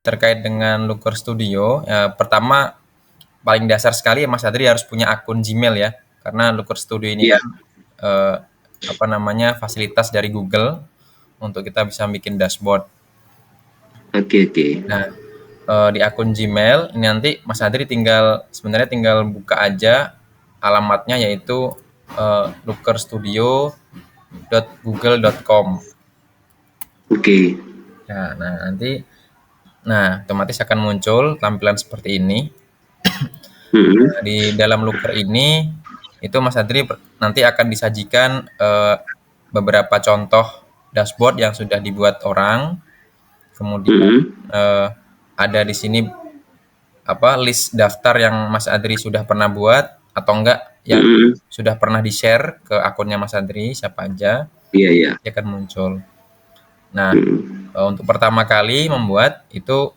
terkait dengan Looker Studio, pertama paling dasar sekali Mas Adri harus punya akun Gmail ya, karena Looker Studio ini Iya. kan fasilitas dari Google untuk kita bisa bikin dashboard. Oke, oke. Nah, di akun Gmail ini nanti Mas Adri sebenarnya tinggal buka aja alamatnya, yaitu lookerstudio.google.com. Oke. Ya, nah otomatis akan muncul tampilan seperti ini. Mm-mm. Di dalam Looker ini itu Mas Adri nanti akan disajikan beberapa contoh dashboard yang sudah dibuat orang. Kemudian Mm-mm. ada di sini list daftar yang Mas Adri sudah pernah buat atau enggak yang Mm-mm. sudah pernah di-share ke akunnya Mas Adri, siapa aja, Iya, iya. dia akan muncul. Nah, Mm-mm. untuk pertama kali membuat itu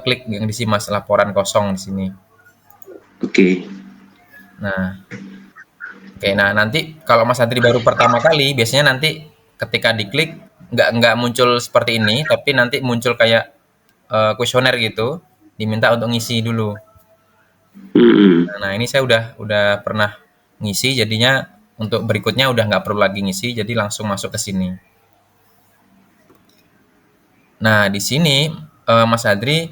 klik yang di sini Mas, laporan kosong di sini. Oke. Nah, oke, nah nanti kalau Mas Adri baru pertama kali, biasanya nanti ketika diklik nggak muncul seperti ini, tapi nanti muncul kayak kuesioner gitu, diminta untuk ngisi dulu. Mm-mm. Nah ini saya udah pernah ngisi, jadinya untuk berikutnya udah nggak perlu lagi ngisi, jadi langsung masuk ke sini. Nah di sini Mas Adri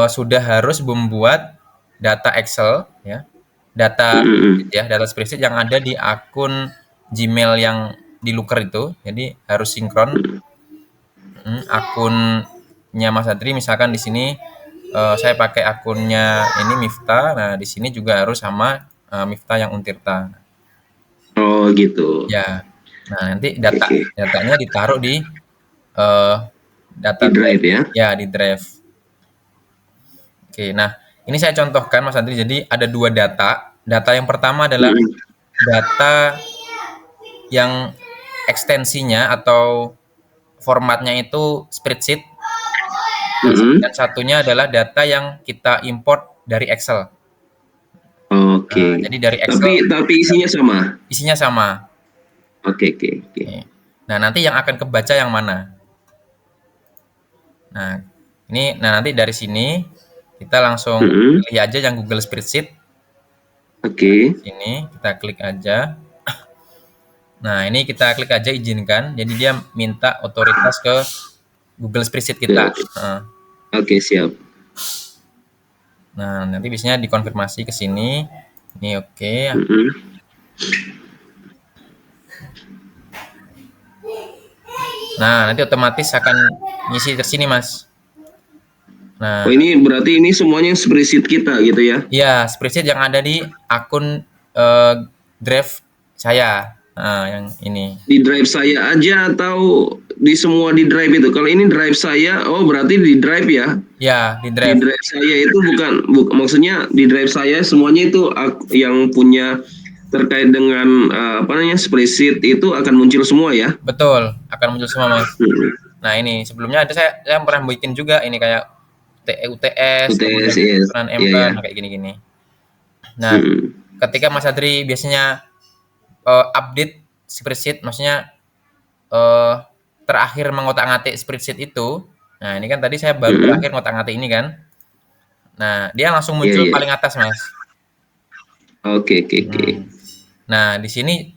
sudah harus membuat data Excel ya, Mm-mm. data spreadsheet yang ada di akun Gmail yang di Looker itu. Jadi harus sinkron akunnya Mas Adri. Misalkan di sini saya pakai akunnya ini Miftah. Nah di sini juga harus sama Miftah yang Untirta. Oh, gitu. Ya. Nah nanti Oke, oke. datanya ditaruh di eh, data Di drive. Drive ya. Ya di drive. Oke. Nah ini saya contohkan Mas Andri. Jadi ada dua data. Data yang pertama adalah Mm-mm. data yang ekstensinya atau formatnya itu spreadsheet. Mm-mm. Dan satunya adalah data yang kita import dari Excel. Oke. Nah, jadi dari Excel Tapi isinya sama. isinya sama. Oke, oke, oke. Oke. Nah, nanti yang akan kebaca yang mana? Nah, nanti dari sini kita langsung Mm-mm. pilih aja yang Google Spreadsheet. Oke. Sini kita klik aja. Nah, ini kita klik aja izinkan. Jadi dia minta otoritas ke Google Spreadsheet kita. Siap. Oke, siap. Nah, nanti biasanya dikonfirmasi ke sini. Ini oke. Mm-mm. Nah, nanti otomatis akan ngisi ke sini, Mas. Nah, Oh, ini berarti ini semuanya spreadsheet kita gitu ya? iya, spreadsheet yang ada di akun Drive saya. Nah, yang ini. Di Drive saya aja atau di semua di Drive itu? Kalau ini Drive saya, oh berarti di Drive ya? Ya, di Di Drive. Drive saya itu maksudnya di Drive saya semuanya itu yang punya terkait dengan apa namanya spreadsheet itu akan muncul semua ya? Betul, akan muncul semua, Mas. Hmm. Nah, ini sebelumnya ada saya pernah bikin juga ini kayak UTS, kemudian UTS, yes. peran Iya MK, ya. nah kayak gini-gini. Nah, Hmm. ketika Mas Adri biasanya update spreadsheet, maksudnya eh, terakhir mengotak-ngatik spreadsheet itu. Nah, ini kan tadi saya baru Hmm. terakhir ngotak-ngatik ini kan. Nah, dia langsung Iya muncul ya. paling atas, Mas. Oke, oke, oke. Nah, di sini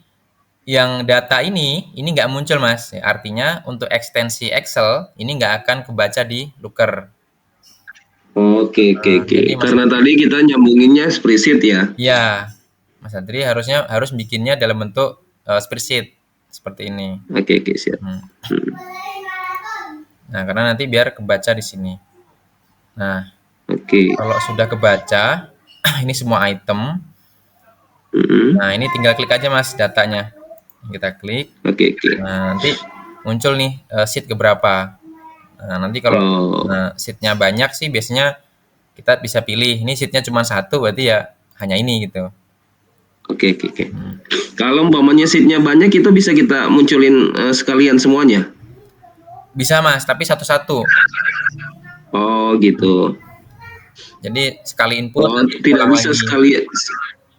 yang data ini nggak muncul, Mas. Artinya untuk ekstensi Excel ini nggak akan kebaca di Looker. Oke, oke, oke. Jadi Mas Karena tadi kita nyambunginnya spreadsheet ya. ya, Mas Adri harus bikinnya dalam bentuk spreadsheet seperti ini. Oke, oke, siap. Hmm. Hmm. Nah, karena nanti biar kebaca di sini. Nah, Oke. kalau sudah kebaca, ini semua item. Hmm. Nah, ini tinggal klik aja Mas datanya. Kita klik. Oke, oke. Nah, nanti muncul nih sheet keberapa. Nah, nanti kalau Oh, sheetnya banyak sih biasanya kita bisa pilih. Ini sheetnya cuma satu, berarti ya hanya ini gitu. oke, oke, oke. Kalau umpamanya seatnya banyak, itu bisa kita munculin sekalian semuanya. Bisa Mas, tapi satu-satu. Oh, gitu. Jadi sekali input Oh, nanti tidak ulang bisa lagi. sekali.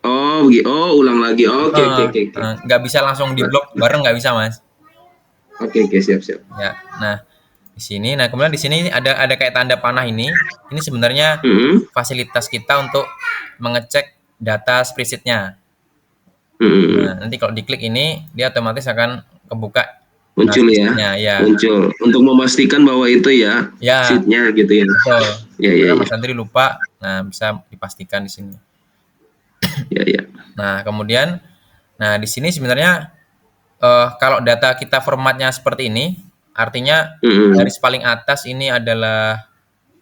Oh, oh, ulang lagi. Oke, oke, oke, oke. Nggak bisa langsung di blok bareng, nggak bisa Mas. Oke, oke, siap, siap. Ya, nah Di sini. Nah, kemudian di sini ada kayak tanda panah ini. Ini sebenarnya Mm-mm. fasilitas kita untuk mengecek data spreadsheet-nya. Nah, Mm-mm. nanti kalau diklik ini, dia otomatis akan kebuka Muncul ya, spreadsheet-nya. Ya, muncul untuk memastikan bahwa itu ya ya, sheetnya gitu ya. betul. Ya ya Karena ya Mas Andri lupa, nah bisa dipastikan di sini. ya ya. Nah, kemudian, nah di sini sebenarnya kalau data kita formatnya seperti ini, artinya Mm-mm. garis paling atas ini adalah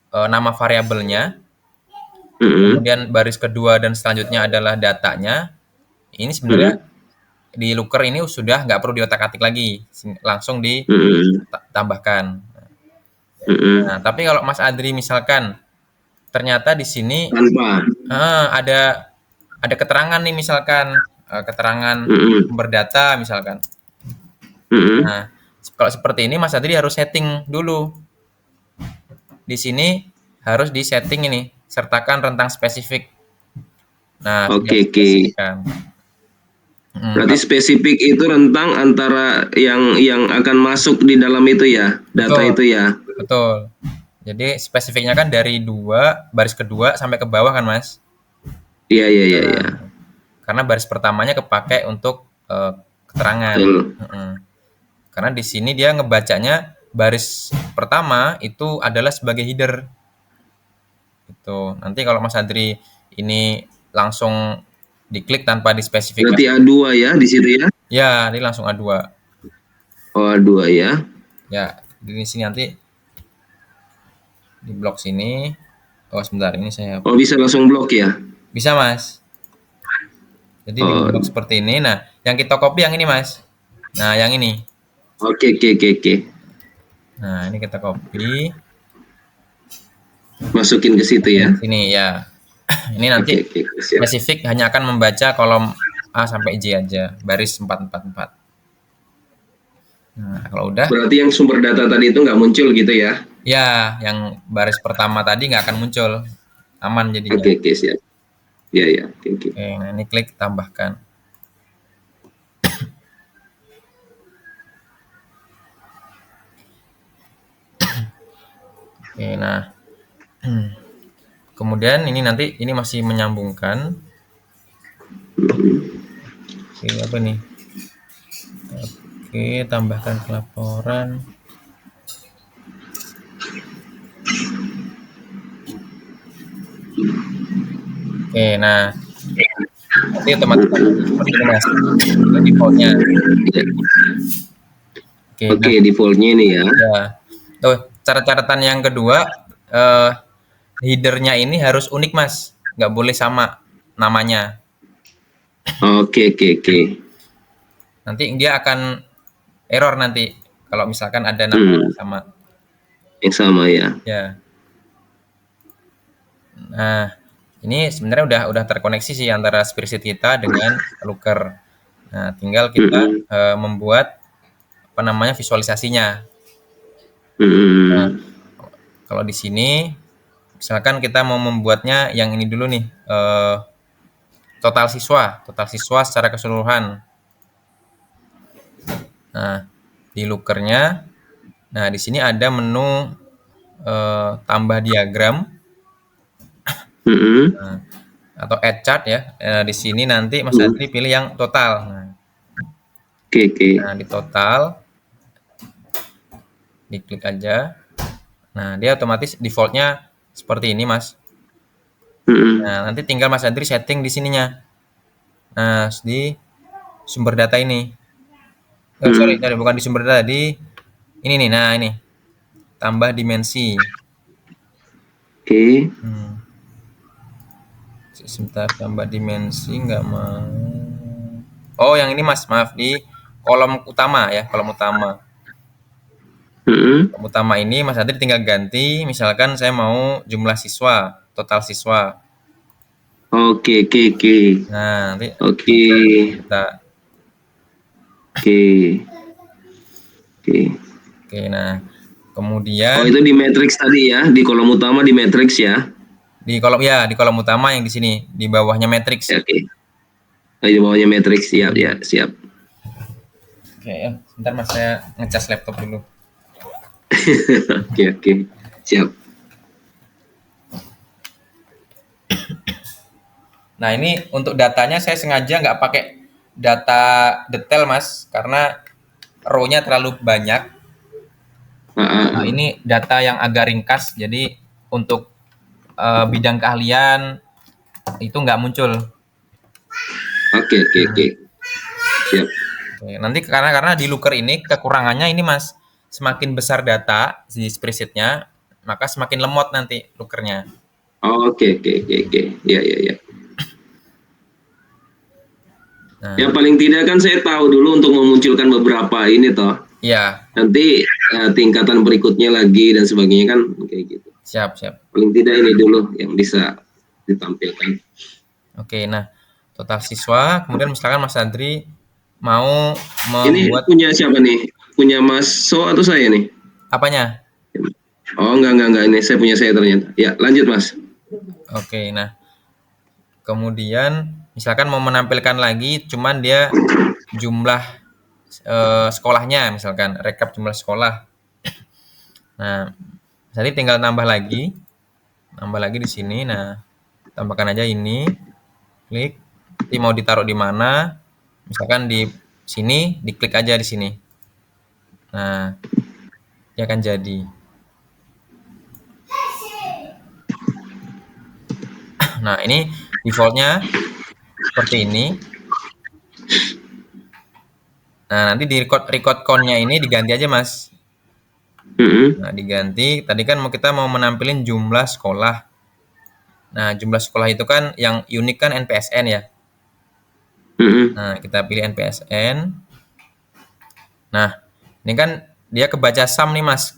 nama variabelnya, Mm-mm. kemudian baris kedua dan selanjutnya adalah datanya. Ini sebenarnya Mm-mm. di Looker ini sudah nggak perlu diotak-atik lagi, langsung Mm-mm. ditambahkan. Nah, Mm-mm. tapi kalau Mas Adri misalkan ternyata di sini Tanpa. ada keterangan nih misalkan keterangan Mm-mm. sumber data misalkan. Mm-mm. Nah, kalau seperti ini Mas Adri harus setting dulu. Di sini harus di setting ini, sertakan rentang spesifik. Nah, Oke tinggal oke. spesifikkan. Berarti spesifik itu rentang antara yang akan masuk di dalam itu ya, data Betul, itu ya. betul. Jadi spesifiknya kan dari baris kedua sampai ke bawah kan, Mas? Iya iya iya iya. Nah, karena baris pertamanya kepakai untuk keterangan. Betul. Karena di sini dia ngebacanya baris pertama itu adalah sebagai header. Gitu. Nanti kalau Mas Adri ini langsung diklik tanpa Berarti dispesifikasi, A2 ya di situ ya. ya ini langsung A2. Oh A2 ya. Ya, di sini nanti di blok sini. Oh, sebentar ini saya Oh bisa langsung blok ya. bisa, Mas. Jadi di Oh blok seperti ini. Nah, yang kita copy yang ini, Mas. Nah, yang ini. oke oke oke oke. Nah, ini kita copy. Masukin ke situ ya. Sini ya. Ini nanti Oke oke siap. spesifik hanya akan membaca kolom A sampai J aja, baris 444. Nah, kalau udah, Berarti yang sumber data tadi itu nggak muncul gitu ya. ya yang baris pertama tadi nggak akan muncul. Aman jadinya. Oke oke siap. Ya ya oke oke. Oke, nah ini klik tambahkan. Oke, nah kemudian ini nanti ini masih menyambungkan. Oke, apa nih? Oke, tambahkan pelaporan. Oke, nah nanti otomatis seperti ini mas. Ini defaultnya. Oke, nah Oke defaultnya ini ya. ya. Oh, cara-caratan yang kedua, eh, headernya ini harus unik mas, nggak boleh sama namanya. Oke oke oke. Nanti dia akan error nanti kalau misalkan ada nama yang Hmm, sama. yang sama ya. Ya. Nah, ini sebenarnya udah terkoneksi sih antara spreadsheet kita dengan Looker. Nah, tinggal kita Hmm, membuat apa namanya visualisasinya. Nah, hmm. kalau di sini misalkan kita mau membuatnya yang ini dulu nih, total siswa secara keseluruhan. Nah, di lookernya, nah di sini ada menu tambah diagram Hmm. atau add chart ya. Di sini nanti Mas Hmm. Adri pilih yang total. Oke oke. Nah, di total diklik aja. Nah, dia otomatis defaultnya seperti ini, Mas. Hmm. Nah, nanti tinggal Mas Adri setting di sininya. Nah, di sumber data ini. Sorry, Hmm. bukan di sumber data, di ini nih. Nah, ini tambah dimensi. Oke. Sebentar, tambah dimensi nggak mau. Oh, yang ini Mas, maaf di kolom utama ya, kolom utama. Hmm. Kolom utama ini Mas Adri tinggal ganti, misalkan saya mau jumlah siswa, total siswa. Oke oke oke. Nah, nanti Oke. kita Oke. Oke. oke, nah Oh kemudian itu di matrix tadi ya, di kolom utama di matrix ya. di kolom utama yang di sini, di bawahnya matrix. Ya, oke. Oh, di bawahnya matrix siap ya, siap. Oke ya, sebentar Mas saya ngecas laptop dulu. Oke, oke. Siap. Nah, ini untuk datanya saya sengaja nggak pakai data detail, Mas, karena row-nya terlalu banyak. Ah, ah, Nah, ah. ini data yang agak ringkas, jadi untuk bidang keahlian itu nggak muncul. Oke, oke, oke. Siap. Oke, nanti karena di Looker ini kekurangannya ini, Mas, semakin besar data di spreadsheet-nya, maka semakin lemot nanti Looker-nya. Oke, oke, oke, oke. Ya, ya, ya. Ya Nah, paling tidak kan saya tahu dulu untuk memunculkan beberapa ini toh. iya, Nanti tingkatan berikutnya lagi dan sebagainya kan kayak gitu. siap, siap. Paling tidak ini dulu yang bisa ditampilkan. Oke, nah total siswa, kemudian misalkan Mas Andri mau Ini membuat punya siapa nih? Punya Mas So atau saya nih? apanya? Oh, enggak. Ini saya punya saya ternyata. Ya, lanjut Mas. Oke, nah kemudian misalkan mau menampilkan lagi, cuman dia jumlah sekolahnya, misalkan rekap jumlah sekolah. Nah, jadi tinggal nambah lagi di sini. Nah, tambahkan aja ini, klik. Nanti mau ditaruh di mana? Misalkan di sini, diklik aja di sini. Nah, dia akan jadi. Nah, ini defaultnya seperti ini. Nah, nanti di record count-nya ini diganti aja, Mas. Mm-mm. Nah, diganti. Tadi kan kita mau menampilin jumlah sekolah. Nah, jumlah sekolah itu kan yang unik kan NPSN ya. Mm-mm. Nah, kita pilih NPSN. Nah, ini kan dia kebaca sum nih, Mas.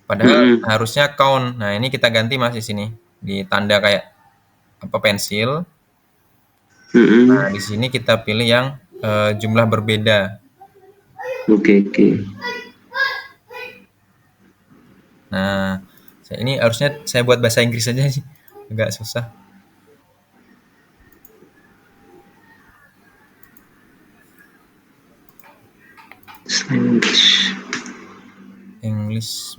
Padahal Mm-mm. harusnya count. Nah, ini kita ganti, Mas, di sini. Di tanda kayak apa pensil. Nah, Mm-mm. di sini kita pilih yang jumlah berbeda. Oke, oke. Nah, ini harusnya saya buat bahasa Inggris aja sih. Agak susah. Language. English.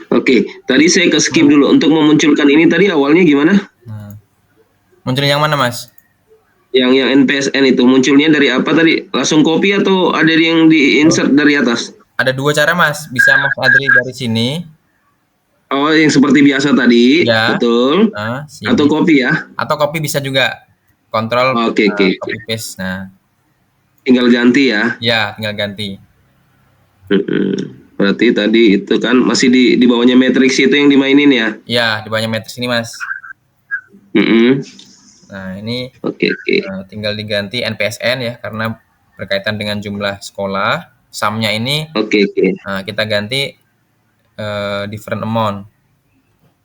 Oke, tadi saya ke skip dulu. Untuk memunculkan ini tadi awalnya gimana? Nah, munculin yang mana, Mas? Yang NPSN itu munculnya dari apa tadi? Langsung copy atau ada yang di Oh, insert dari atas? ada dua cara, Mas. Bisa Mas Adri dari sini, Oh, yang seperti biasa tadi, ya. betul. Nah, Atau sini. copy ya? Atau copy bisa juga. Kontrol Oke, oke, oke. copy paste. Nah, Tinggal ganti ya. ya tinggal ganti. Mm-mm. Berarti tadi itu kan masih di bawahnya matrix itu yang dimainin ya? Ya, di banyak matrix ini, Mas. Mm-mm. Nah, ini Oke, oke. tinggal diganti NPSN ya, karena berkaitan dengan jumlah sekolah. Sum-nya ini Oke, oke. kita ganti different amount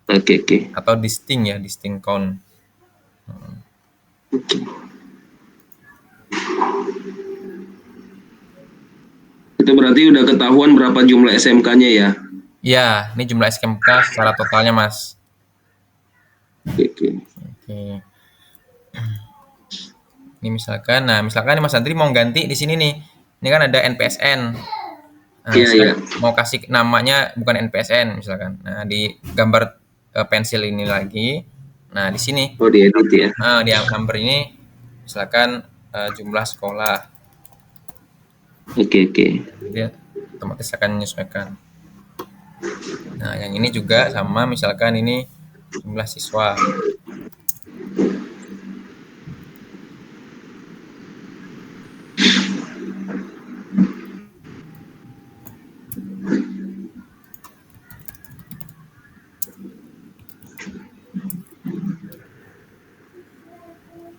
Oke, oke. atau distinct ya, distinct count. Itu berarti udah ketahuan berapa jumlah SMK-nya ya? Ya, ini jumlah SMK secara totalnya, Mas. Oke, oke. Oke. Ini misalkan nih Mas Andri mau ganti di sini nih. Ini kan ada NPSN. Nah, Iya, saya iya. mau kasih namanya bukan NPSN misalkan. Nah, di gambar pensil ini lagi. Nah, di sini. Oh, diedit ya. Nah, di number ini misalkan jumlah sekolah. Oke, oke. Dia otomatis akan menyesuaikan. Nah, yang ini juga sama misalkan ini jumlah siswa.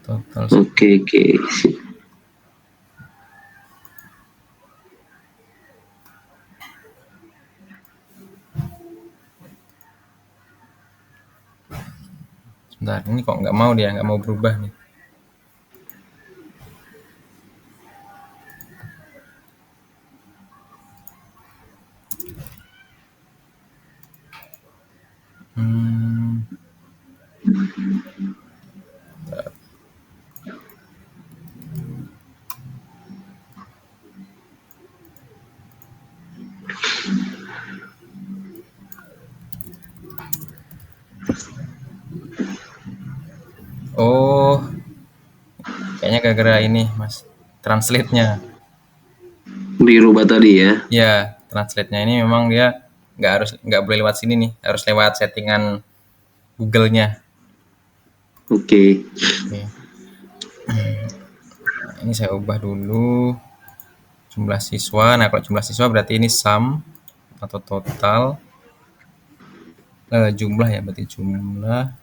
Total. Oke, oke. Sebentar, ini kok nggak mau dia, nggak mau berubah nih. Hmm, Oh, kayaknya gara-gara ini, Mas, translate-nya. Dirubah tadi ya. Ya, translate-nya ini memang dia nggak boleh lewat sini nih, harus lewat settingan Google-nya. Oke. Oke. Nah, ini saya ubah dulu jumlah siswa. Nah, kalau jumlah siswa berarti ini sum atau total. Jumlah ya, berarti jumlah.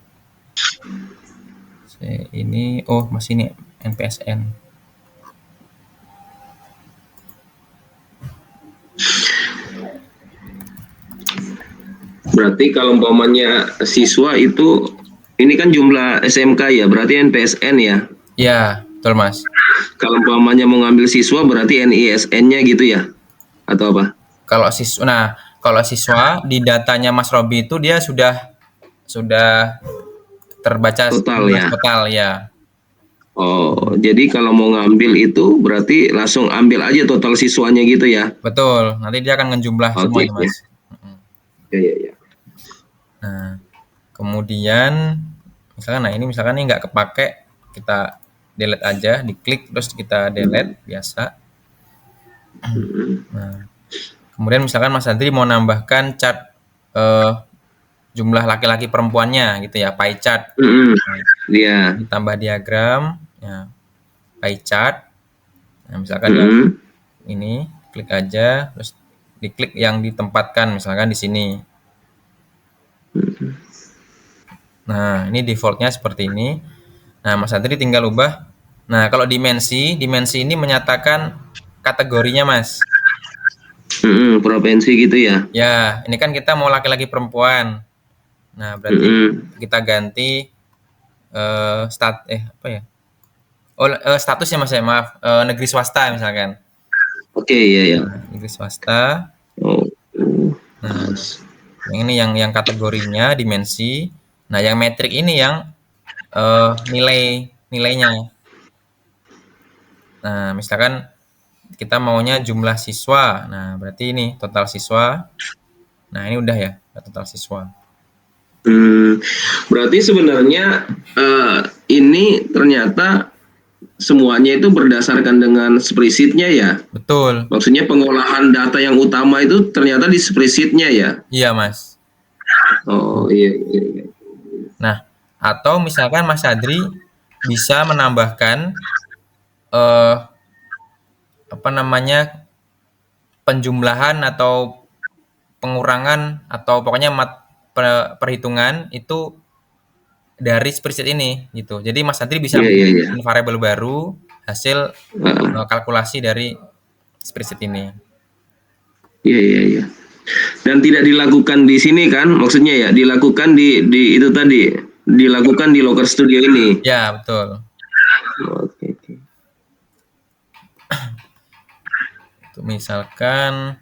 Ini, oh masih ini NPSN. Berarti kalau umpamanya siswa itu ini kan jumlah SMK ya, berarti NPSN ya. Ya, betul Mas. Kalau umpamanya mau ngambil siswa berarti NISN-nya gitu ya, atau apa? Kalau siswa di datanya Mas Robi itu dia sudah terbaca Total jumlah ya. total ya. Oh, jadi kalau mau ngambil itu berarti langsung ambil aja total siswanya gitu ya. Betul, nanti dia akan ngejumlah Oke, semuanya ya. Mas. Mm. Ya, ya, ya. Nah, kemudian misalkan ini nggak kepake, kita delete aja, diklik terus kita delete biasa. Hmm. Nah, kemudian misalkan Mas Andri mau nambahkan chart eh, jumlah laki-laki perempuannya gitu ya, pie chart. Hmm. Nah, Ya. ditambah diagram, ya, pie chart. Nah, misalkan yang Hmm. ini klik aja, terus diklik yang ditempatkan, misalkan di sini. Nah, ini defaultnya seperti ini. Nah, Mas Andri tinggal ubah. Nah, kalau dimensi ini menyatakan kategorinya, Mas. Hmm. Provinsi gitu ya. Ya, ini kan kita mau laki-laki perempuan. Nah, berarti Hmm. kita ganti apa ya? Oh, statusnya Mas ya, maaf. Negeri swasta misalkan. Oke, ya, ya. Nah, negeri swasta. Oh. Nah, yang ini yang kategorinya dimensi. Nah, yang metrik ini yang nilainya. Nah, misalkan kita maunya jumlah siswa. Nah, berarti ini total siswa. Nah, ini udah ya, total siswa. Hmm. Berarti sebenarnya ini ternyata semuanya itu berdasarkan dengan spreadsheet-nya ya. Betul. Maksudnya pengolahan data yang utama itu ternyata di spreadsheet-nya ya. Iya, Mas. Oh, iya, iya, iya. Nah, atau misalkan Mas Adri bisa menambahkan eh apa namanya penjumlahan atau pengurangan atau pokoknya perhitungan itu dari spreadsheet ini gitu. Jadi Mas Adri bisa Iya, iya, iya. bikin variabel baru hasil Heeh. kalkulasi dari spreadsheet ini. Iya, iya, iya. Dan tidak dilakukan di sini kan? Maksudnya ya, dilakukan di itu tadi, dilakukan di Locker Studio ini. Ya, betul. Oke, oke. Untuk misalkan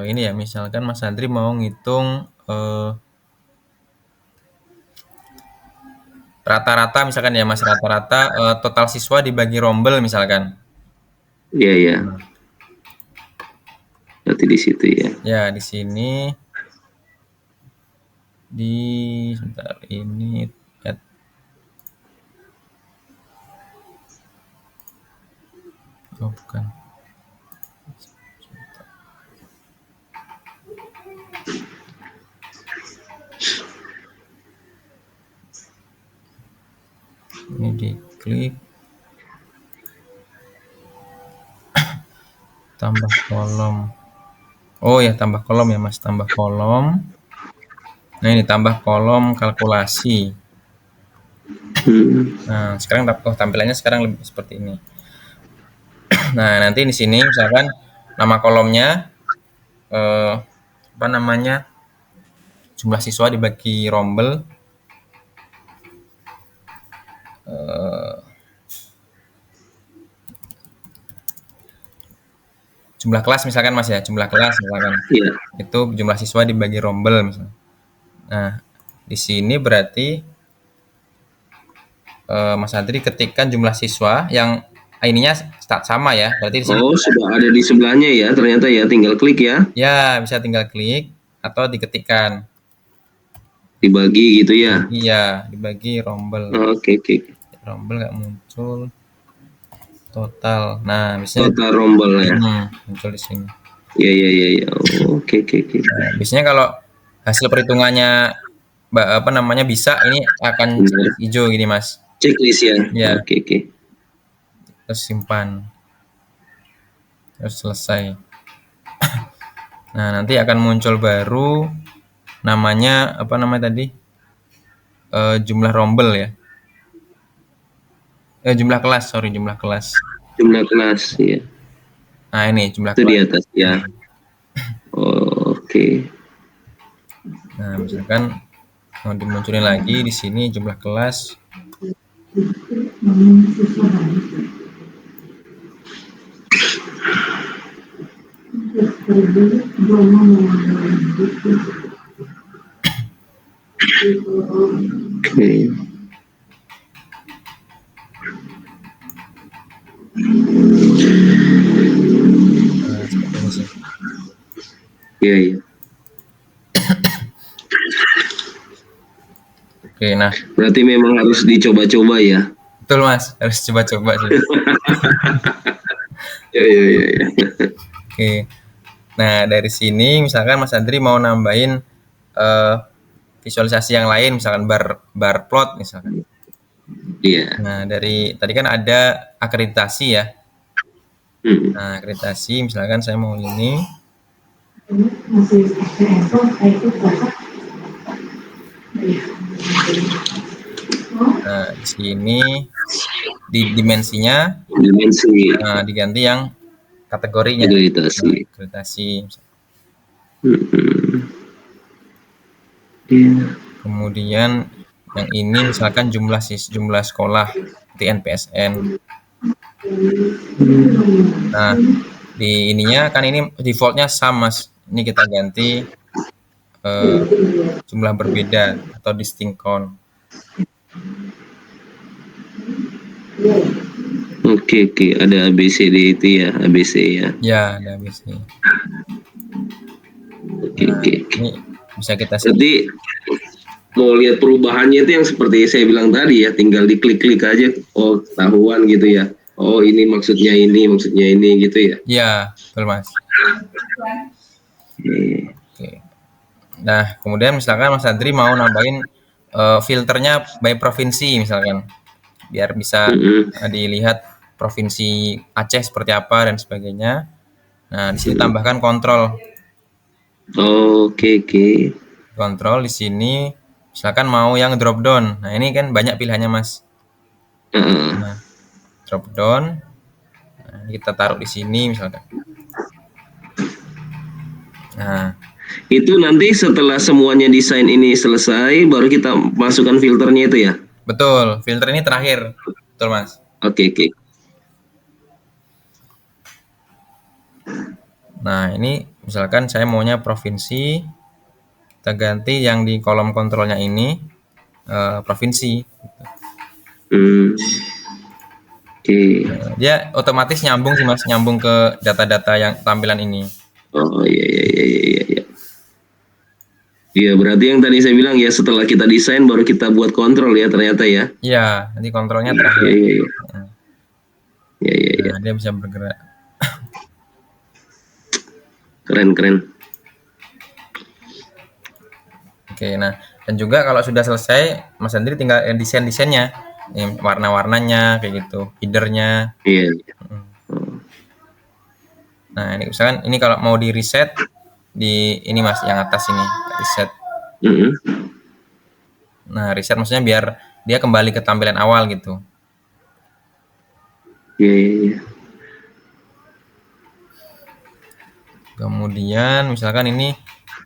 ini ya, misalkan Mas Andri mau ngitung rata-rata misalkan ya Mas, rata-rata total siswa dibagi rombel misalkan. Iya, iya. Nah, Berarti di situ ya. ya di sini sebentar ini ya, oh bukan. Ini diklik tambah kolom. Oh ya, tambah kolom ya Mas, tambah kolom. Nah, ini tambah kolom kalkulasi. Hmm. Nah, sekarang tampilannya sekarang lebih seperti ini. Nah, nanti di sini misalkan nama kolomnya apa namanya? Jumlah siswa dibagi rombel. Jumlah kelas misalkan Mas ya, jumlah kelas misalkan. Iya. Itu jumlah siswa dibagi rombel misalnya. Nah, di sini berarti Mas Andri ketikkan jumlah siswa yang ininya sama ya. Berarti di sini Oh, sudah ada di sebelahnya ya, ternyata ya, tinggal klik ya. ya bisa tinggal klik atau diketikkan. Dibagi gitu ya. Iya, dibagi rombel. Oke, oke. Rombel nggak muncul total. Nah, biasanya Total rombel ya. muncul di sini. Iya, iya, iya, iya. Oke, oke, oke. Nah, biasanya kalau hasil perhitungannya apa namanya bisa, ini akan Benar. hijau gini, Mas. Checklist ya. Ya, Oke, oke. terus simpan. Terus selesai. Nah, nanti akan muncul baru namanya apa namanya tadi? Jumlah rombel ya. Jumlah kelas, sorry, jumlah kelas. Jumlah kelas ya. Nah, ini jumlah Itu di kelas. atas ya. Oke. Nah, misalkan mau dimunculin lagi di sini jumlah kelas. Oke. Nah, seperti ini sih. Iya, iya. Oke, nah, Berarti memang harus dicoba-coba ya. betul Mas, harus coba-coba sih. Iya, iya, iya, iya. Oke. Nah, dari sini misalkan Mas Andri mau nambahin eh, visualisasi yang lain, misalkan bar bar plot misalkan. Iya. Nah, dari tadi kan ada akreditasi ya. Hmm. Nah, akreditasi misalkan saya mau ini. Nah, di sini di dimensinya Dimensi diganti yang kategorinya. akreditasi. Nah, akreditasi. Hmm. Iya. Kemudian yang ini misalkan jumlah sekolah di NPSN. Nah, di ininya kan ini defaultnya sama, Mas. Ini kita ganti jumlah berbeda atau distinct count. Oke, oke. Ada ABCD itu ya, ABC ya. Ya, ada biasanya. Oke, Nah, oke, oke. ini bisa kita Berarti mau lihat perubahannya itu yang seperti saya bilang tadi ya, tinggal diklik-klik aja, oh ketahuan gitu ya. Oh ini maksudnya ini gitu ya. ya, betul Mas. Oke. Oke. Nah, kemudian misalkan Mas Andri mau nambahin filternya by provinsi misalkan, biar bisa Mm-mm. dilihat provinsi Aceh seperti apa dan sebagainya. Nah, di sini Mm-mm. tambahkan kontrol. Oke, oke. Kontrol di sini misalkan mau yang drop down. Nah, ini kan banyak pilihannya, Mas. Heeh. Nah, drop down. Nah, kita taruh di sini misalkan. Nah, Itu nanti setelah semuanya desain ini selesai, baru kita masukkan filternya itu ya. betul. Filter ini terakhir. Betul, Mas. Oke, oke. Nah, ini misalkan saya maunya provinsi, kita ganti yang di kolom kontrolnya ini provinsi. Hmm. Oke. Dia otomatis nyambung sih Mas, nyambung ke data-data yang tampilan ini. Oh iya, iya, iya, iya, iya, iya. Iya, berarti yang tadi saya bilang ya setelah kita desain baru kita buat kontrol ya ternyata ya. Iya, nanti kontrolnya Iya, terakhir. iya, iya. Iya, iya, iya. Nah, dia bisa bergerak. Keren, keren. Oke, nah dan juga kalau sudah selesai, Mas Andri tinggal desain-desainnya, warna-warnanya kayak gitu, headernya. Iya. Nah, ini misalkan ini kalau mau di reset di ini Mas, yang atas ini reset. Mm-mm. Nah, reset maksudnya biar dia kembali ke tampilan awal gitu. Iya, iya, iya. Kemudian misalkan ini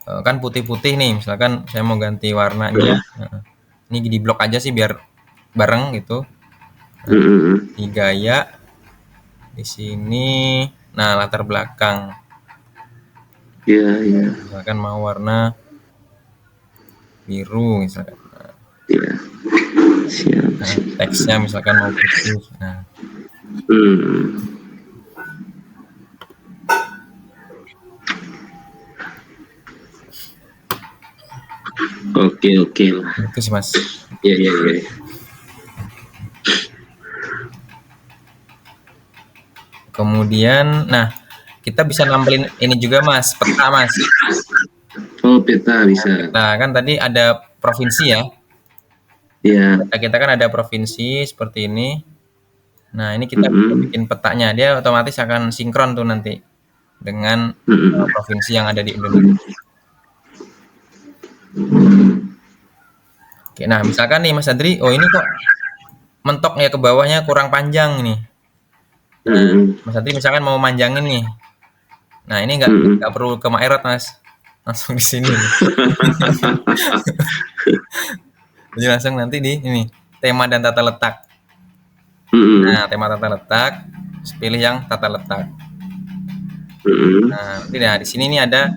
kan putih-putih nih, misalkan saya mau ganti warnanya. Nah, ini di blok aja sih biar bareng gitu. Nah, Mm-mm. di gaya di sini, nah latar belakang. Iya, iya. Misalkan mau warna biru misalkan. Iya. Siap, Nah, siap. teksnya misalkan mau putih. Nah, Hmm. Oke. oke lah. Itu sih Mas. Ya, ya, ya. Kemudian, nah kita bisa nampilin ini juga Mas, peta Mas. Oh, peta bisa. Nah kan tadi ada provinsi ya. Ya. Peta kita kan ada provinsi seperti ini. Nah ini kita bisa Mm-mm. bikin petanya, dia otomatis akan sinkron tuh nanti dengan Mm-mm. provinsi yang ada di Indonesia. Oke, nah misalkan nih Mas Adri, oh ini kok mentok ya ke bawahnya kurang panjang nih. Nah, Mm-mm. Mas Adri misalkan mau manjangin nih. Nah, ini nggak Mm-mm. perlu ke Maerot, Mas. Langsung di sini nih. Jadi langsung nanti di ini tema dan tata letak. Mm-mm. Nah, tema tata letak, terus pilih yang tata letak. Mm-mm. Nah, nanti nah di sini nih ada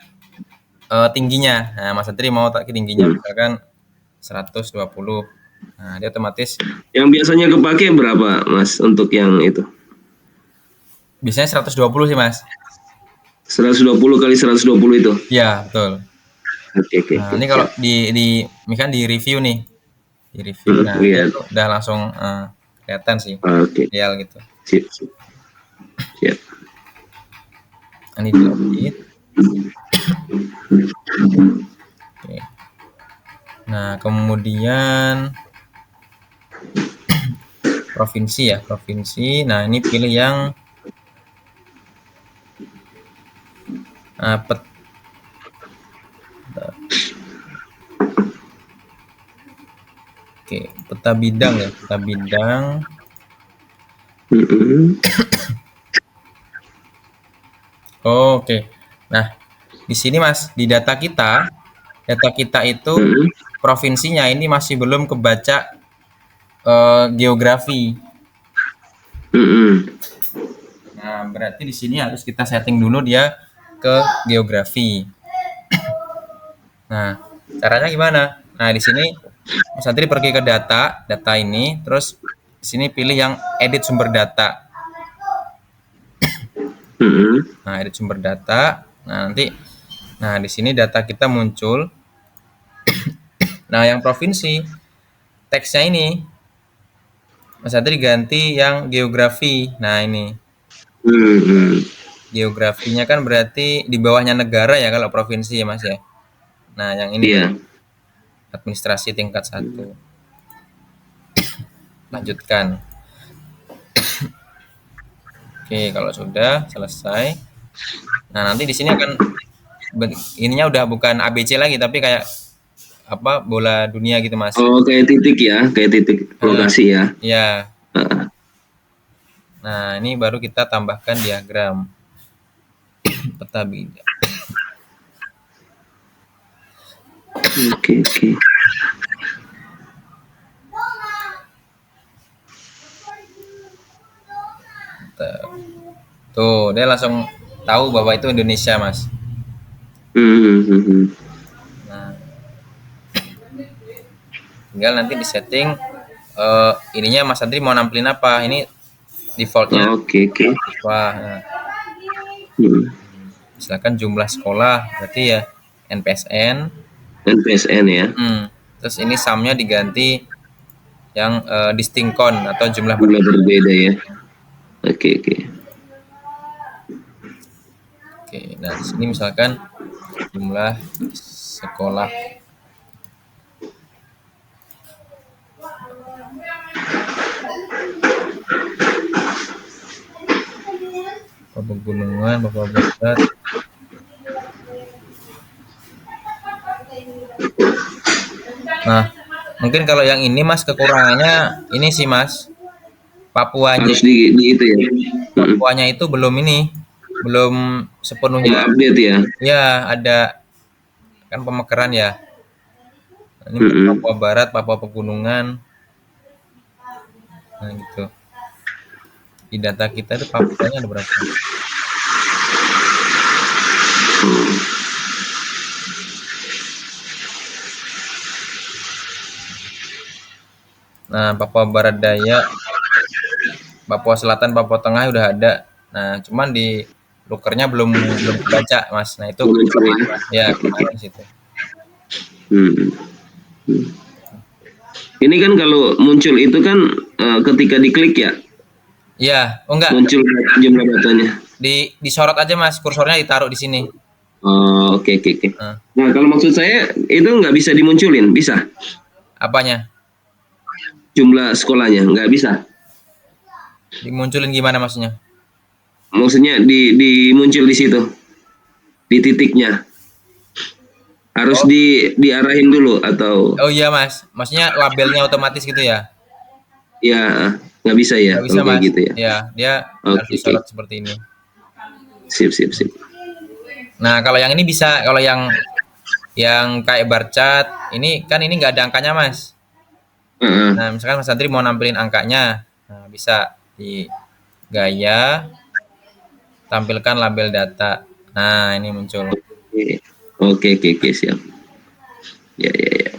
tingginya. Nah, Mas Adri mau tak tingginya Mm. misalkan 120. Nah, dia otomatis Yang biasanya kepake berapa, Mas, untuk yang itu? biasanya 120 sih, Mas. 120 kali 120 itu. Iya, betul. Oke, oke, Nah, oke, ini kalau siap. misalkan di review nih, di review. Nah, dia Lihat. tuh udah langsung kelihatan sih, Oke, ideal gitu. siap, siap, siap. Ini di-edit. Oke. Nah, kemudian provinsi ya, provinsi. Nah, ini pilih yang pet, oke, peta bidang ya, peta bidang. Mm-mm. Oke. Nah, di sini Mas, di data kita itu Mm-mm. provinsinya ini masih belum kebaca geografi. Mm-mm. Nah, berarti di sini harus kita setting dulu dia ke geografi. Nah, caranya gimana? Nah, di sini Mas Andri pergi ke data ini, terus di sini pilih yang edit sumber data. Mm-mm. Nah, edit sumber data. Nah, nanti di sini data kita muncul. Nah, yang provinsi teksnya ini Mas Andri ganti yang geografi. Nah, ini Mm-mm. geografinya kan berarti di bawahnya negara ya kalau provinsi ya, Mas ya. Nah, yang ini Iya. administrasi tingkat 1. Lanjutkan. Oke, kalau sudah selesai. Nah, nanti di sini akan ininya udah bukan ABC lagi tapi kayak apa bola dunia gitu, Mas. Oh, kayak titik ya, kayak titik Nah, lokasi ya. ya. Ah, Nah, ini baru kita tambahkan diagram peta bidang. oke, oke. Tuh, dia langsung tahu bahwa itu Indonesia, Mas. Mm-mm. Nah, tinggal nanti di setting ininya Mas Andri mau nampilin apa. Ini defaultnya Oke, oke. siswa. Nah, Mm. misalkan jumlah sekolah berarti ya NPSN. NPSN ya, Terus ini sumnya diganti yang distinkon atau jumlah jumlah berbeda. berbeda ya. Oke, oke. Oke, nah di sini misalkan jumlah sekolah. Pegunungan, Papua Barat. Nah, mungkin kalau yang ini Mas kekurangannya ini sih Mas, Papuanya. Harus di itu ya. Mm. Papuanya itu belum ini, belum Belum sepenuhnya. update ya. Ya, ada kan pemekaran ya. Ini Mm-mm. Papua Barat, Papua Pegunungan. Nah, gitu. Di data kita itu Papuanya ada berapa? Nah, Papua Barat Daya, Papua Selatan, Papua Tengah udah ada. Nah, cuman di lookernya belum belum kebaca, Mas. Nah, itu Belum muncul ya. ya Oke, oke. kelemahannya di situ. Hmm. Ini kan kalau muncul itu kan ketika diklik ya, Iya, oh enggak, muncul jumlah datanya. disorot aja Mas, kursornya ditaruh di sini. Oh, oke oke oke. Nah, Nah, kalau maksud saya itu nggak bisa dimunculin, bisa? apanya? Jumlah sekolahnya nggak bisa. Dimunculin gimana maksudnya? Maksudnya muncul di situ, di titiknya. Harus Oh, diarahin dulu atau oh iya Mas, maksudnya labelnya otomatis gitu ya? ya nggak bisa ya Nggak bisa kalau kayak Mas. gitu ya. Ya, dia harus Oke oke. disorot seperti ini. Sip sip sip. Nah, kalau yang ini bisa, kalau yang kayak bar chart, ini kan ini nggak ada angkanya Mas. Heeh. Nah, misalkan Mas Andri mau nampilin angkanya, nah bisa di gaya, tampilkan label data. Nah, ini muncul. Oke oke oke siap. Ya ya ya.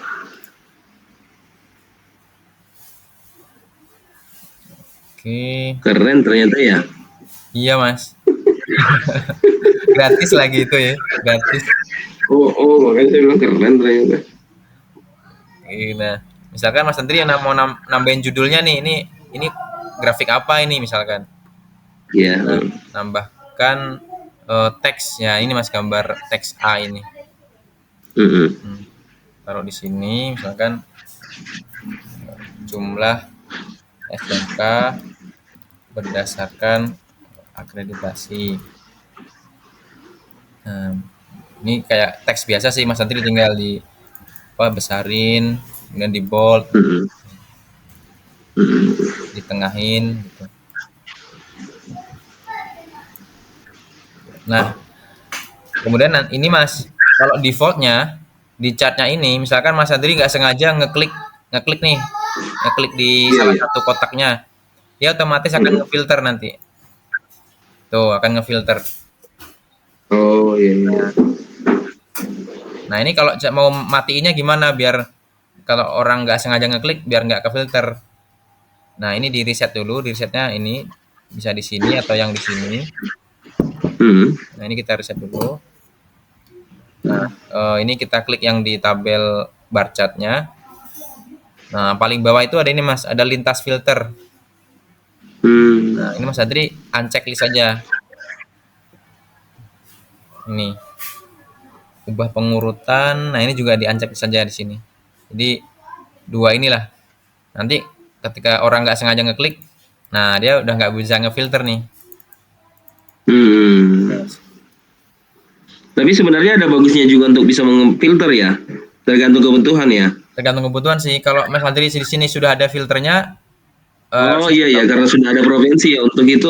Oke, Keren ternyata ya. iya Mas. Gratis lagi itu ya, gratis. Oh oh makanya saya bilang keren ternyata. Nah, misalkan Mas Andri yang mau nambahin judulnya nih, ini grafik apa ini misalkan. Ya. Nah, nambahkan teks ya, ini Mas gambar teks A ini. Mm-mm. Hmm, taruh di sini misalkan jumlah SMK berdasarkan akreditasi. Nah, ini kayak teks biasa sih Mas Andri tinggal di apa besarin, kemudian di bold, Mm-mm. Mm-mm. ditengahin gitu. Nah, kemudian ini Mas, kalau defaultnya di chartnya ini, misalkan Mas Andri nggak sengaja ngeklik nih, ngeklik di Iya salah ya. satu kotaknya, dia otomatis akan Mm-mm. ngefilter nanti. Tuh, akan ngefilter. Oh iya iya. Nah, ini kalau mau matiinnya gimana biar kalau orang nggak sengaja ngeklik biar nggak kefilter. Nah, ini di reset dulu, di resetnya ini bisa di sini atau yang di sini. Mm-mm. Nah, ini kita reset dulu. Nah, ini kita klik yang di tabel bar chartnya. Nah, paling bawah itu ada ini Mas, ada lintas filter. Nah, Hmm. ini Mas Adri unchecklist saja. Ini ubah pengurutan. Nah, ini juga di unchecklist saja di sini. Jadi dua inilah. Nanti ketika orang nggak sengaja ngeklik, nah dia udah nggak bisa ngefilter nih. Hmm. Tapi sebenarnya ada bagusnya juga untuk bisa mengfilter ya, tergantung kebutuhan ya. Tergantung kebutuhan sih. Kalau Mas Adri di sini sudah ada filternya, Oh saya iya ya, tahu. karena sudah ada provinsi ya untuk itu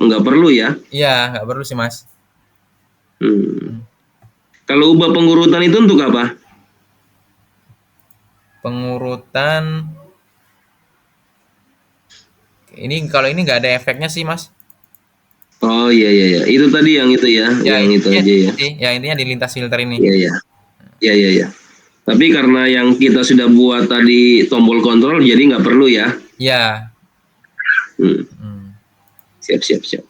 nggak perlu ya. Iya, nggak perlu sih Mas. Hmm. Kalau ubah pengurutan itu untuk apa? Pengurutan ini kalau ini nggak ada efeknya sih Mas. Oh iya iya ya, itu tadi yang itu ya, Ya yang itu intinya aja ini ya. sih, ya intinya di lintas filter ini. Iya iya iya iya ya. Tapi karena yang kita sudah buat tadi tombol kontrol, jadi nggak perlu ya. Ya. Hmm. Hmm. Siap siap siap.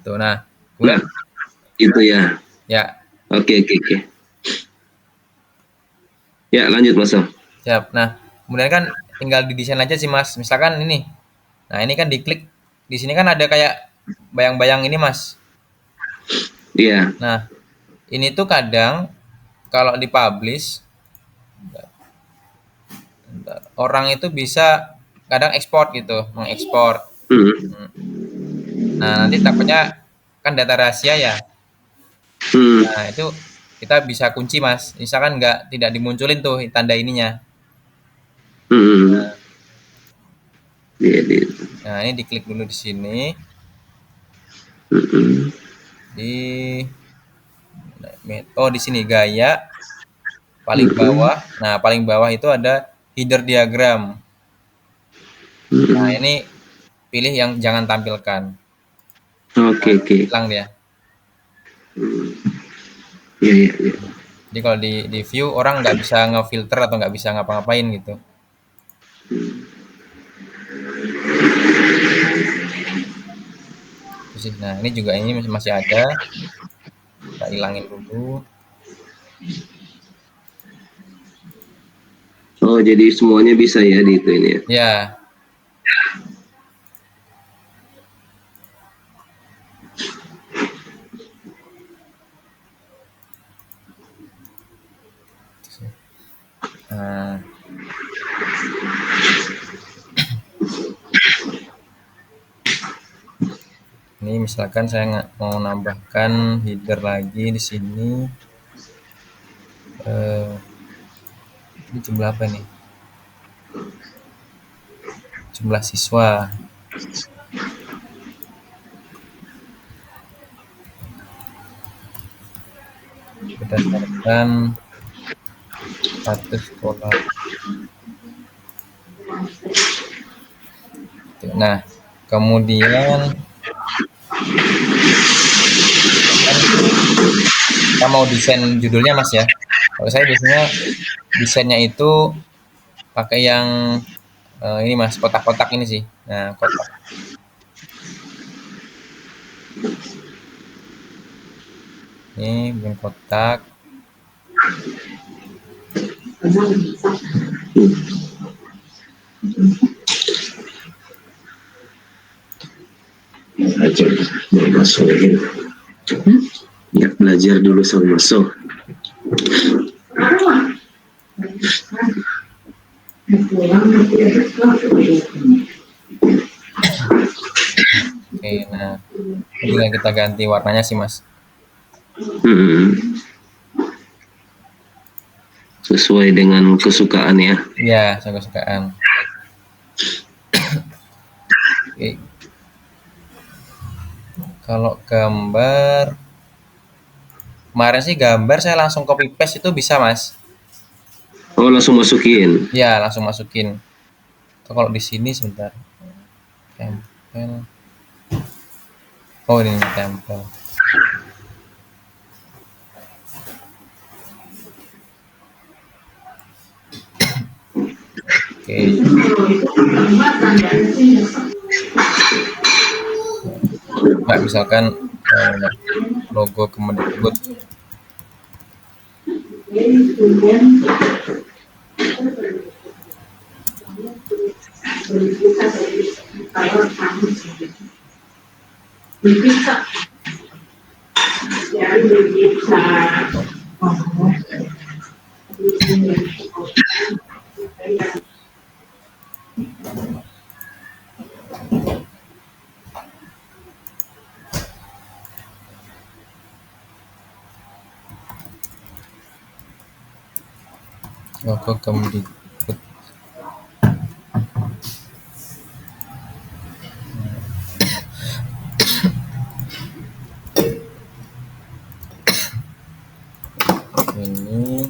Tuh, nah, Nah kemudian itu ya. ya Oke oke oke. Ya lanjut Mas Sam. siap. Nah, kemudian kan tinggal didesain aja sih Mas. Misalkan ini. Nah, ini kan diklik di sini kan ada kayak bayang-bayang ini Mas. Iya. Nah, ini tuh kadang kalau dipublish orang itu bisa kadang ekspor gitu, mengekspor. Hmm. Hmm. Nah, nanti takutnya kan data rahasia ya. Hmm. Nah, itu kita bisa kunci Mas. Misalkan tidak dimunculin tuh tanda ininya. Hmm. Nah, Iya, iya. nah ini diklik dulu di sini Hmm. di oh di sini gaya paling Hmm. bawah. Nah, paling bawah itu ada header diagram. Nah, Hmm. ini pilih yang jangan tampilkan. Oke Nah, oke. hilang dia. Iya iya iya. Jadi kalau di view orang nggak bisa ngefilter atau nggak bisa ngapa-ngapain gitu. Itu sih. Nah, ini juga ini masih ada. Kita hilangin dulu. Oh, jadi semuanya bisa ya di itu ini ya. Ya, nah, ini misalkan saya mau nambahkan header lagi di sini. Eh, ini jumlah apa nih? Jumlah siswa. Berdasarkan status sekolah. Nah, kemudian kan kita mau desain judulnya Mas ya. Kalau saya biasanya desainnya itu pakai yang ini Mas, kotak-kotak ini sih. Nah, kotak ini bikin kotak. Belajar mau masuk ini. Ya, belajar dulu sama masuk. Oke, nah tinggal kita ganti warnanya sih Mas. Hmm. Sesuai dengan kesukaan ya. Ya, saya kesukaan. Oke. Kalau gambar, kemarin sih gambar saya langsung copy paste itu bisa Mas. Oh, langsung masukin. Ya, langsung masukin. Atau kalau di sini sebentar. Tempel. Oh, ini tempel. Oke. Nah, misalkan logo Kemendikbud. Logo Kemendikbud. Ini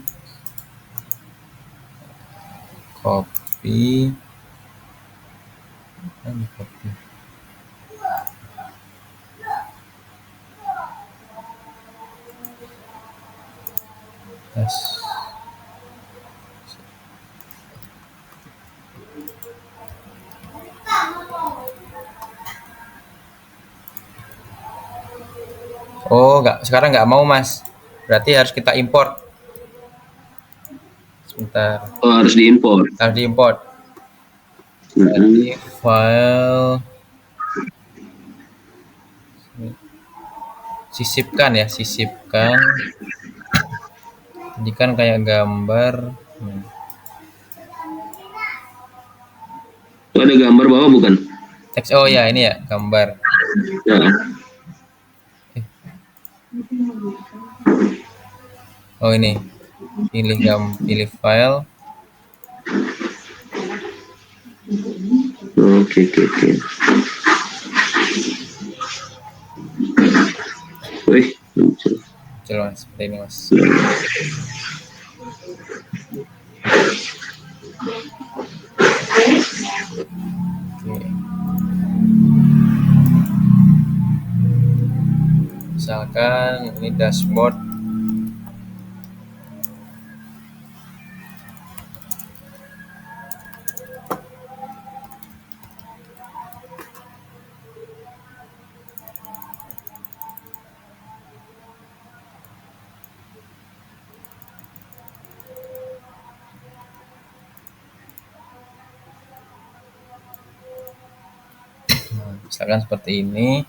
copy. Ini copy. Yes. Oh, nggak, sekarang nggak mau Mas. Berarti harus kita import. Sebentar, Oh, harus diimpor. harus diimport. Hmm. Jadi file sisipkan ya, sisipkan. Jadi kan kayak gambar. Oh, ada gambar bawah bukan? Teks, oh ya ini ya gambar. Ya. Oh ini, pilih file. Oke, oke, oke. Wih, muncul. Jelas seperti ini Mas. Oke. Misalkan ini dashboard. misalkan seperti ini.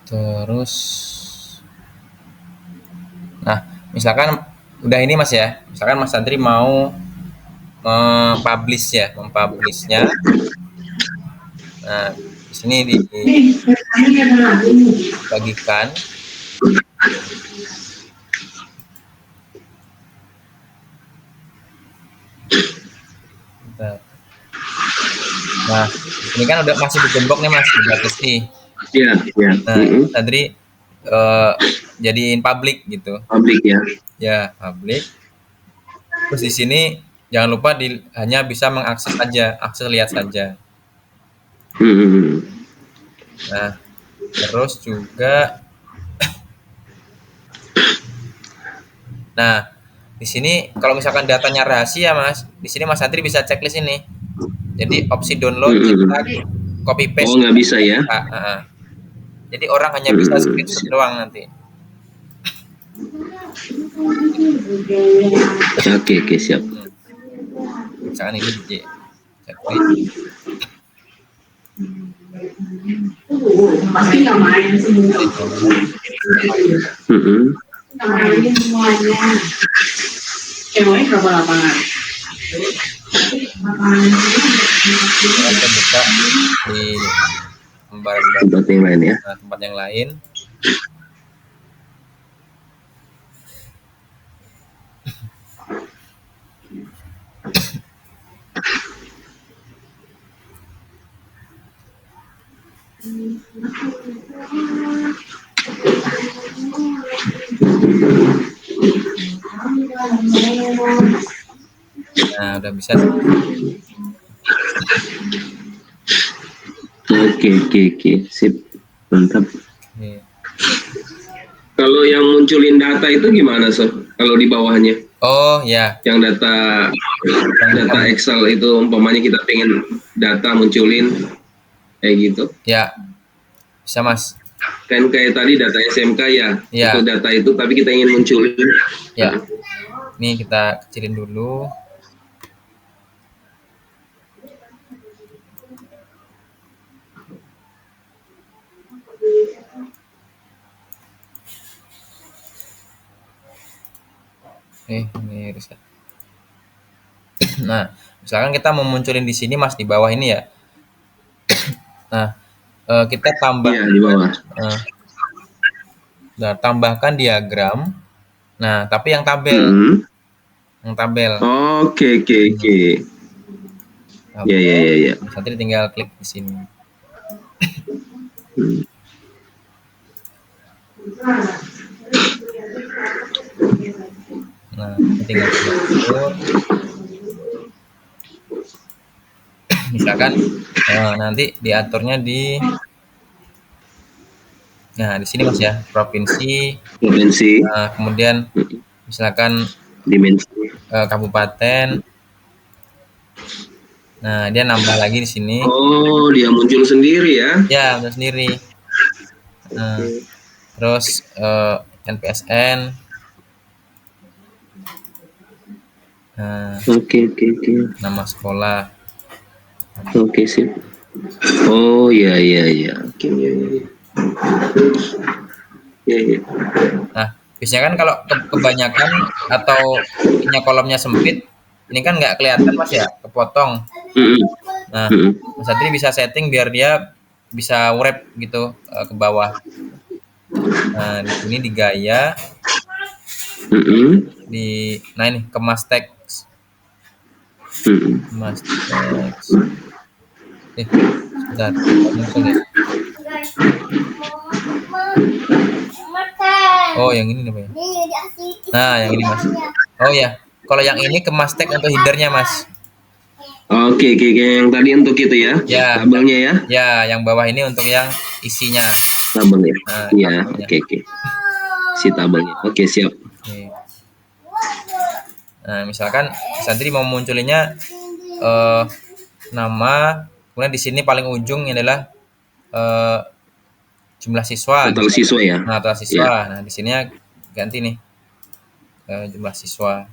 Terus, nah, misalkan udah ini Mas ya, misalkan Mas Andri mau mempublishnya. Nah, di sini dibagikan. Nah, ini kan udah masih digembok nih Mas, dibatas nih. Iya, iya. Nah, Mas Andri jadiin public gitu. Publik ya. Ya, public. Terus di sini jangan lupa hanya bisa mengakses saja, akses lihat saja. Nah, terus juga, nah di sini kalau misalkan datanya rahasia Mas, di sini Mas Andri bisa checklist ini. Jadi opsi download, cetak, copy Oh, paste. nggak bisa ya? Jadi orang hanya bisa screenshot doang nanti. Oke, oke, siap. Misalkan ini di checklist. Pasti nggak main semua. Nggak mainin semuanya. Ceweknya berapa lapangan? Kita buka di tempat yang lain ya. Tempat yang lain. Nah, udah bisa. Oke, sip, mantap. Oke. Kalau yang munculin data itu gimana, Sob? Kalau di bawahnya? Oh ya. Yang data Excel itu umpamanya kita pengen data munculin kayak gitu. Ya. Bisa Mas. Kan kayak tadi data SMK ya. Ya. Itu data itu tapi kita ingin munculin. Ya. Ini kita kecilin dulu. Ini riset. Nah, misalkan kita mau munculin di sini Mas, di bawah ini ya. Nah, kita tambah. Iya, di bawah. Nah, tambahkan diagram. Nah, tapi yang tabel. Yang tabel. Oke. Ya. Nanti tinggal klik di sini. Nah, tinggal atur. Misalkan nanti diaturnya di, nah di sini Mas ya, provinsi. Kemudian misalkan dimensi kabupaten. Nah, dia nambah lagi di sini. Oh, dia muncul sendiri ya? Ya, muncul sendiri. Nah, terus NPSN. Nah, Oke. Nama sekolah. Oke, sip. Oh, iya. Oke, iya. Nah, biasanya kan kalau kebanyakan atau punya kolomnya sempit, ini kan nggak kelihatan Mas ya, kepotong. Nah, Mas Adri bisa setting biar dia bisa wrap gitu ke bawah. Nah, di sini di gaya. Nah ini kemas teks. Kemas teks. Sebentar, muncul ya. Oh, yang ini nih, nah, yang ini Mas. Oh ya, kalau yang ini kemas teks untuk headernya Mas. Oke, yang tadi untuk itu ya? Ya. Tabelnya ya? Ya, yang bawah ini untuk yang isinya. Tabelnya. Iya, oke. Si tabelnya. Oke, siap. Oke. Nah, misalkan Santri mau munculinnya nama, kemudian di sini paling ujung adalah jumlah siswa. Total siswa ya. Nah, total siswa. Ya. Nah, di sini ganti nih jumlah siswa.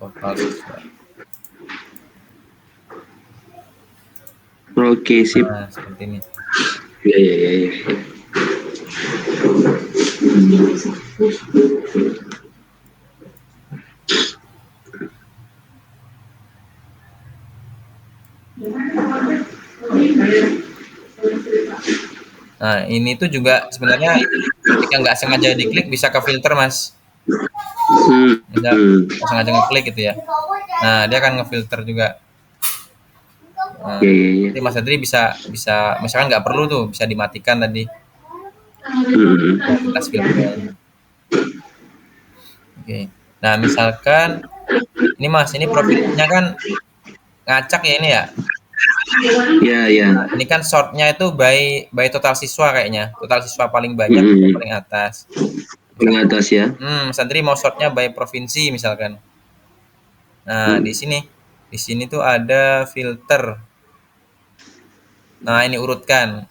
Total siswa. Oke, sip. Nah, seperti ini. Ya, ya, ya, ya. Nah, ini tuh juga sebenarnya ketika nggak sengaja diklik bisa ke filter, Mas. Hmm, Bisa hmm. nggak sengaja ngeklik gitu ya. Nah, dia akan ngefilter juga. Nah, Ya, ya, ya. nanti Mas Adri bisa bisa misalkan nggak perlu tuh bisa dimatikan tadi Hmm. aktivitas filter. Oke. Nah, misalkan ini Mas, ini profilnya kan ngacak ya ini ya. Ya, ya. Nah, ini kan shortnya itu by total siswa kayaknya. Total siswa paling banyak atau Hmm. paling atas. Paling atas ya. Mas Andri mau shortnya by provinsi misalkan. Nah, Hmm. di sini tuh ada filter. Nah, ini urutkan.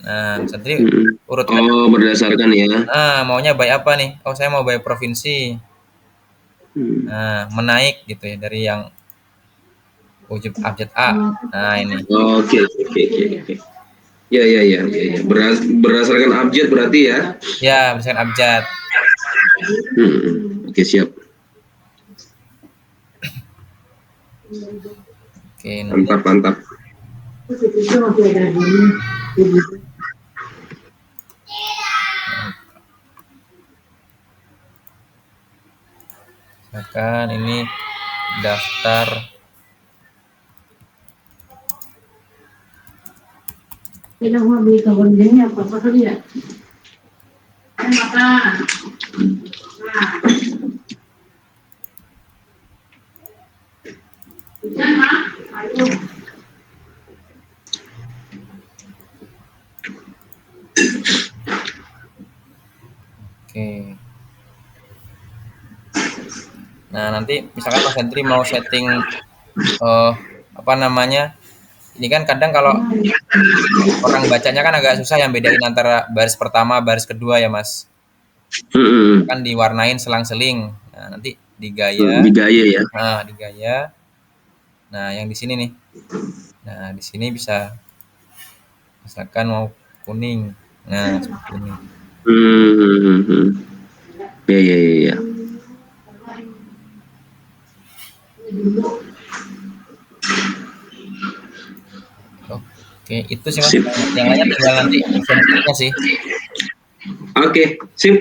Nah, Mas Andri Hmm. urutkan. Oh, berdasarkan ya. Maunya by apa nih? Oh, saya mau by provinsi. Hmm. Nah, menaik gitu ya dari yang wujud abjad A. Nah, ini. Oke, oke, oke, oke. Ya, ya, ya, ya, ya. Berdasarkan abjad berarti ya. Ya, misalkan abjad. Oke, siap. Oke, nanti Mantap, mantap. misalkan ini daftar Kita mau beli kebun ini apa kali ya? Makan. Nah. Hujan, Mak. Ayo. Oke. Nah, nanti misalkan Mas Hendri mau setting apa namanya? Ini kan kadang kalau orang bacanya kan agak susah yang bedain antara baris pertama, baris kedua ya, Mas. Hmm. Kan diwarnain selang-seling. Nah, nanti di gaya. Di gaya ya. Nah, di gaya. Nah, yang di sini nih. Nah, di sini bisa misalkan mau kuning. Nah, seperti ini. Hmm. Ya, ya, ya, ya. Oke, itu sih Mas. Sip. Yang lainnya tinggal nanti settingnya sih. Oke, sip.